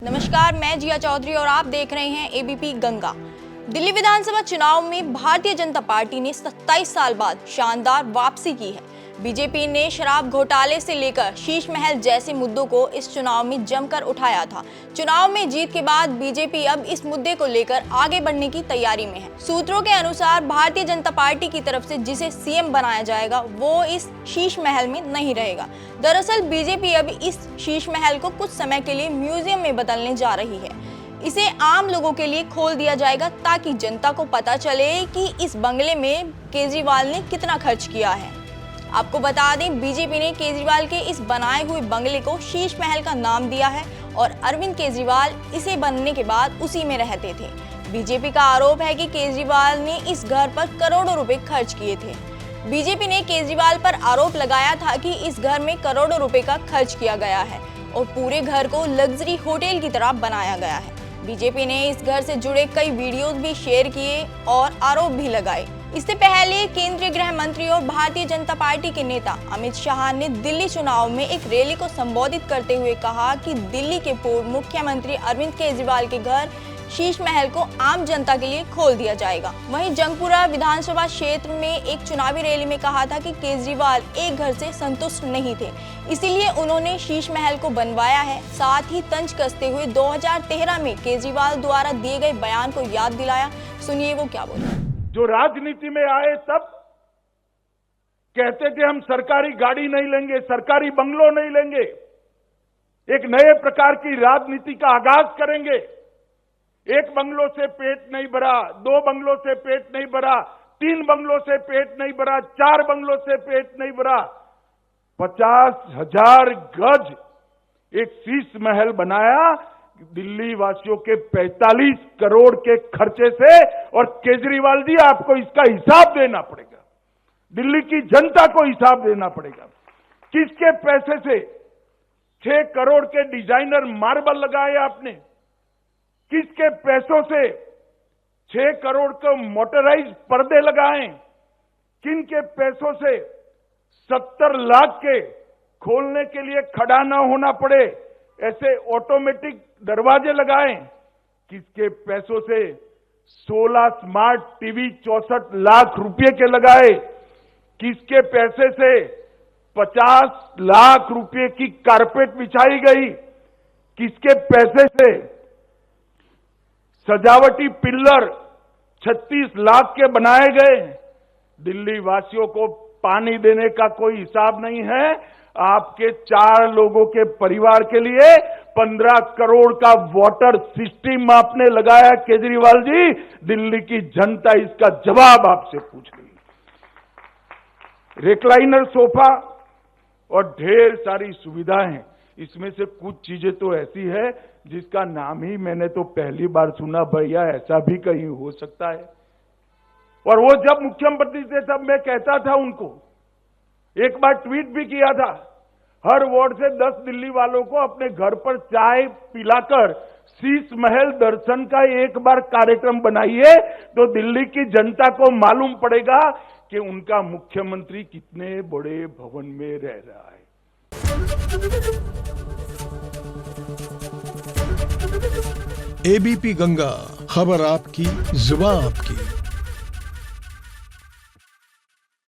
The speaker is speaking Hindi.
नमस्कार, मैं जिया चौधरी और आप देख रहे हैं एबीपी गंगा। दिल्ली विधानसभा चुनाव में भारतीय जनता पार्टी ने 27 साल बाद शानदार वापसी की है। बीजेपी ने शराब घोटाले से लेकर शीश महल जैसे मुद्दों को इस चुनाव में जमकर उठाया था। चुनाव में जीत के बाद बीजेपी अब इस मुद्दे को लेकर आगे बढ़ने की तैयारी में है। सूत्रों के अनुसार भारतीय जनता पार्टी की तरफ से जिसे सीएम बनाया जाएगा वो इस शीश महल में नहीं रहेगा। दरअसल बीजेपी अब इस शीश महल को कुछ समय के लिए म्यूजियम में बदलने जा रही है। इसे आम लोगों के लिए खोल दिया जाएगा ताकि जनता को पता चले कि इस बंगले में केजरीवाल ने कितना खर्च किया है। आपको बता दें, बीजेपी ने केजरीवाल के इस बनाए हुए बंगले को शीश महल का नाम दिया है और अरविंद केजरीवाल इसे बनने के बाद उसी में रहते थे। बीजेपी का आरोप है कि केजरीवाल ने इस घर पर करोड़ों रुपए खर्च किए थे। बीजेपी ने केजरीवाल पर आरोप लगाया था कि इस घर में करोड़ों रुपए का खर्च किया गया है और पूरे घर को लग्जरी होटल की तरह बनाया गया है। बीजेपी ने इस घर से जुड़े कई वीडियोस भी शेयर किए और आरोप भी लगाए। इससे पहले केंद्रीय गृह मंत्री और भारतीय जनता पार्टी के नेता अमित शाह ने दिल्ली चुनाव में एक रैली को संबोधित करते हुए कहा कि दिल्ली के पूर्व मुख्यमंत्री अरविंद केजरीवाल के घर शीश महल को आम जनता के लिए खोल दिया जाएगा। वहीं जंगपुरा विधानसभा क्षेत्र में एक चुनावी रैली में कहा था कि केजरीवाल एक घर से संतुष्ट नहीं थे, इसीलिए उन्होंने शीश महल को बनवाया है। साथ ही तंज कसते हुए 2013 में केजरीवाल द्वारा दिए गए बयान को याद दिलाया। सुनिए वो क्या बोले। जो राजनीति में आए तब कहते थे हम सरकारी गाड़ी नहीं लेंगे, सरकारी बंगलो नहीं लेंगे, एक नए प्रकार की राजनीति का आगाज करेंगे। एक बंगलों से पेट नहीं भरा, 2 बंगलों से पेट नहीं भरा, 3 बंगलों से पेट नहीं भरा, 4 बंगलों से पेट नहीं भरा, 50,000 गज एक शीश महल बनाया दिल्ली वासियों के 45 करोड़ के खर्चे से। और केजरीवाल जी, आपको इसका हिसाब देना पड़ेगा, दिल्ली की जनता को हिसाब देना पड़ेगा। किसके पैसे से 6 करोड़ के डिजाइनर मार्बल लगाए आपने? किसके पैसों से 6 करोड़ के मोटराइज पर्दे लगाए? किन के पैसों से 70 लाख के खोलने के लिए खड़ा न होना पड़े ऐसे ऑटोमेटिक दरवाजे लगाए? किसके पैसों से 16 स्मार्ट टीवी 64 लाख रुपए के लगाए? किसके पैसे से 50 लाख रुपए की कारपेट बिछाई गई? किसके पैसे से सजावटी पिल्लर 36 लाख के बनाए गए? दिल्ली वासियों को पानी देने का कोई हिसाब नहीं है। आपके 4 लोगों के परिवार के लिए 15 करोड़ का वाटर सिस्टम आपने लगाया केजरीवाल जी। दिल्ली की जनता इसका जवाब आपसे पूछ रही है। रिक्लाइनर सोफा और ढेर सारी सुविधाएं हैं। इसमें से कुछ चीजें तो ऐसी है जिसका नाम ही मैंने तो पहली बार सुना। भैया, ऐसा भी कहीं हो सकता है? और वो जब मुख्यमंत्री थे तब मैं कहता था उनको, एक बार ट्वीट भी किया था, हर वार्ड से 10 दिल्ली वालों को अपने घर पर चाय पिलाकर शीश महल दर्शन का एक बार कार्यक्रम बनाइए, तो दिल्ली की जनता को मालूम पड़ेगा कि उनका मुख्यमंत्री कितने बड़े भवन में रह रहा है। एबीपी गंगा, खबर आपकी, जुबान आपकी।